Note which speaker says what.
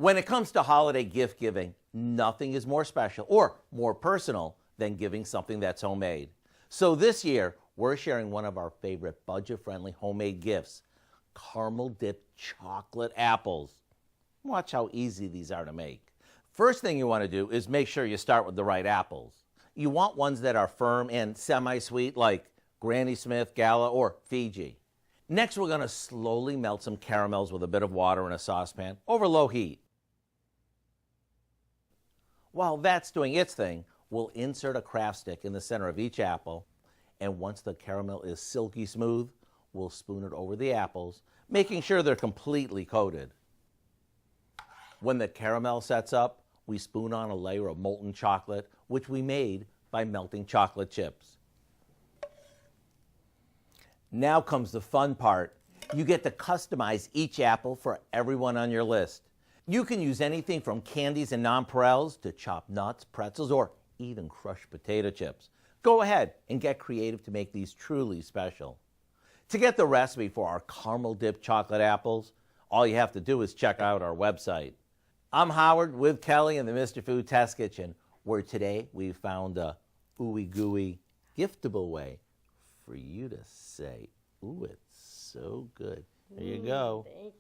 Speaker 1: When it comes to holiday gift giving, nothing is more special or more personal than giving something that's homemade. So this year, we're sharing one of our favorite budget-friendly homemade gifts, caramel-dipped chocolate apples. Watch how easy these are to make. First thing you want to do is make sure you start with the right apples. You want ones that are firm and semi-sweet like Granny Smith, Gala, or Fiji. Next, we're going to slowly melt some caramels with a bit of water in a saucepan over low heat. While that's doing its thing, we'll insert a craft stick in the center of each apple, and once the caramel is silky smooth, we'll spoon it over the apples, making sure they're completely coated. When the caramel sets up, we spoon on a layer of molten chocolate, which we made by melting chocolate chips. Now comes the fun part. You get to customize each apple for everyone on your list. You can use anything from candies and nonpareils to chopped nuts, pretzels, or even crushed potato chips. Go ahead and get creative to make these truly special. To get the recipe for our caramel-dipped chocolate apples, all you have to do is check out our website. I'm Howard with Kelly in the Mr. Food Test Kitchen, where today we found a ooey-gooey, giftable way for you to say, ooh, it's so good. There you go.
Speaker 2: Thank you.